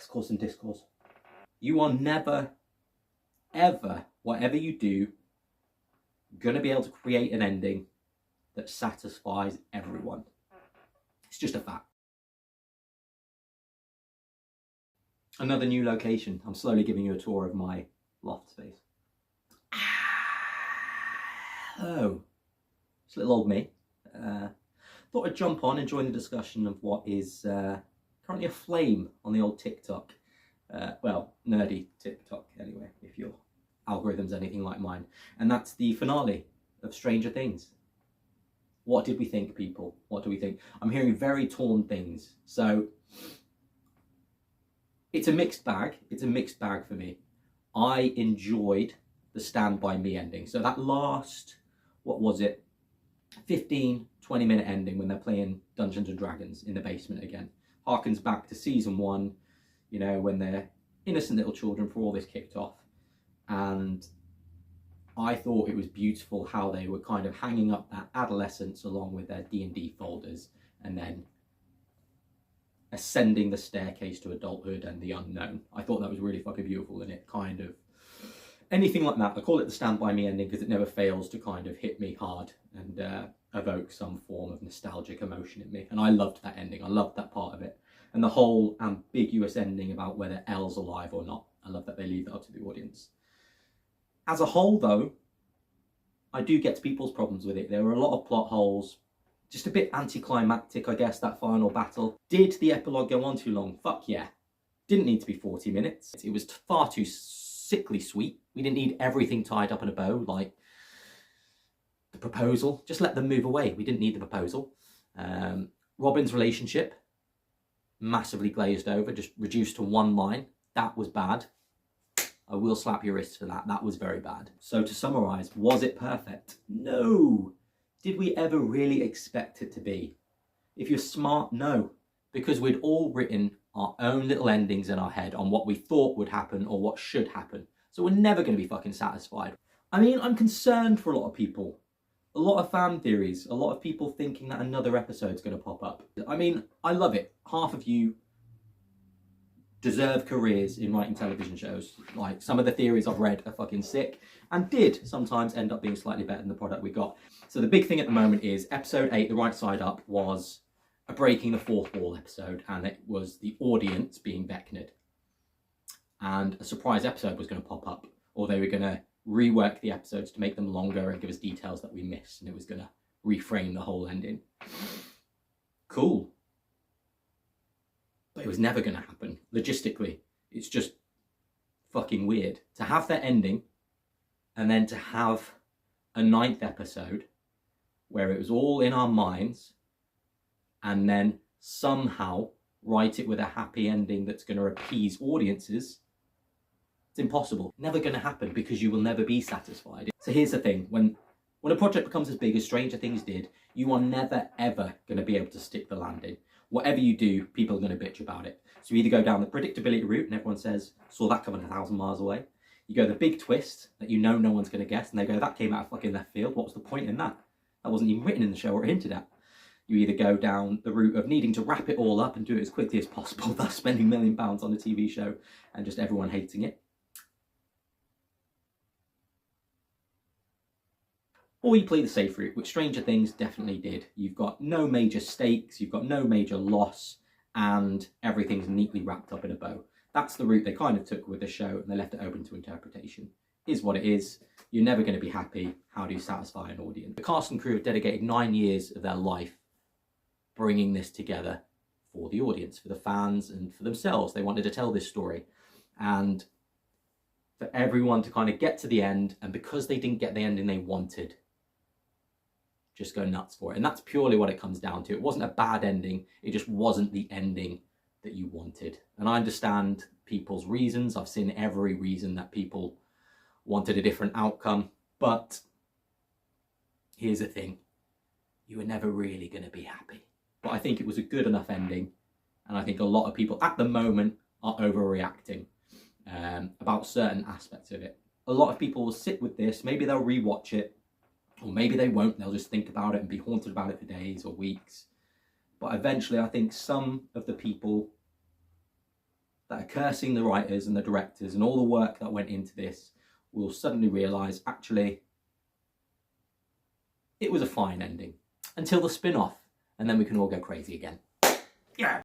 X-Course and Discourse. You are never, ever, whatever you do, going to be able to create an ending that satisfies everyone. It's just a fact. Another new location. I'm slowly giving you a tour of my loft space. Hello. It's little old me. Thought I'd jump on and join the discussion of what is currently a flame on the old TikTok. Well, nerdy TikTok anyway, if your algorithm's anything like mine. And that's the finale of Stranger Things. What did we think, people? What do we think? I'm hearing very torn things. So it's a mixed bag. It's a mixed bag for me. I enjoyed the Stand By Me ending. So that last, what was it? 15, 20-minute ending when they're playing Dungeons and Dragons in the basement again. Harkens back to season 1, you know, when they're innocent little children before all this kicked off. And I thought it was beautiful how they were kind of hanging up that adolescence along with their D&D folders and then ascending the staircase to adulthood and the unknown. I thought that was really fucking beautiful, and it kind of, anything like that, I call it the Stand By Me ending because it never fails to kind of hit me hard and evoke some form of nostalgic emotion in me. And I loved that ending. I loved that part of it. And the whole ambiguous ending about whether Elle's alive or not. I love that they leave that up to the audience. As a whole, though, I do get to people's problems with it. There were a lot of plot holes. Just a bit anticlimactic, I guess, that final battle. Did the epilogue go on too long? Fuck yeah. Didn't need to be 40 minutes. It was far too sickly sweet. We didn't need everything tied up in a bow, like the proposal. Just let them move away. We didn't need the proposal. Robin's relationship, massively glazed over, just reduced to one line. That was bad. I will slap your wrist for that. That was very bad. So to summarise, was it perfect? No. Did we ever really expect it to be? If you're smart, no. Because we'd all written our own little endings in our head on what we thought would happen or what should happen. So we're never going to be fucking satisfied. I mean, I'm concerned for a lot of people. A lot of fan theories. A lot of people thinking that another episode's going to pop up. I mean, I love it. Half of you deserve careers in writing television shows. Like, some of the theories I've read are fucking sick and did sometimes end up being slightly better than the product we got. So the big thing at the moment is episode 8, The Right Side Up, was a breaking the fourth wall episode, and it was the audience being Vecna'd. And a surprise episode was going to pop up, or they were going to rework the episodes to make them longer and give us details that we missed, and it was going to reframe the whole ending. Cool. But it was never going to happen. Logistically, it's just fucking weird. To have that ending, and then to have a 9th episode where it was all in our minds, and then somehow write it with a happy ending that's going to appease audiences. It's impossible. Never going to happen, because you will never be satisfied. So here's the thing. When a project becomes as big as Stranger Things did, you are never, ever going to be able to stick the landing. Whatever you do, people are going to bitch about it. So you either go down the predictability route and everyone says, saw that coming 1,000 miles away. You go the big twist that you know no one's going to guess, and they go, that came out of fucking left field. What was the point in that? That wasn't even written in the show or hinted at. You either go down the route of needing to wrap it all up and do it as quickly as possible, thus spending £1 million on a TV show and just everyone hating it. Or you play the safe route, which Stranger Things definitely did. You've got no major stakes, you've got no major loss, and everything's neatly wrapped up in a bow. That's the route they kind of took with the show, and they left it open to interpretation. Is what it is. You're never going to be happy. How do you satisfy an audience? The cast and crew have dedicated 9 years of their life bringing this together for the audience, for the fans, and for themselves. They wanted to tell this story. And for everyone to kind of get to the end, and because they didn't get the ending they wanted, just go nuts for it. And that's purely what it comes down to. It wasn't a bad ending. It just wasn't the ending that you wanted. And I understand people's reasons. I've seen every reason that people wanted a different outcome. But here's the thing. You were never really going to be happy. But I think it was a good enough ending. And I think a lot of people at the moment are overreacting about certain aspects of it. A lot of people will sit with this. Maybe they'll rewatch it. Or maybe they won't. They'll just think about it and be haunted about it for days or weeks. But eventually, I think some of the people that are cursing the writers and the directors and all the work that went into this will suddenly realise, actually, it was a fine ending. Until the spin-off, and then we can all go crazy again. Yeah.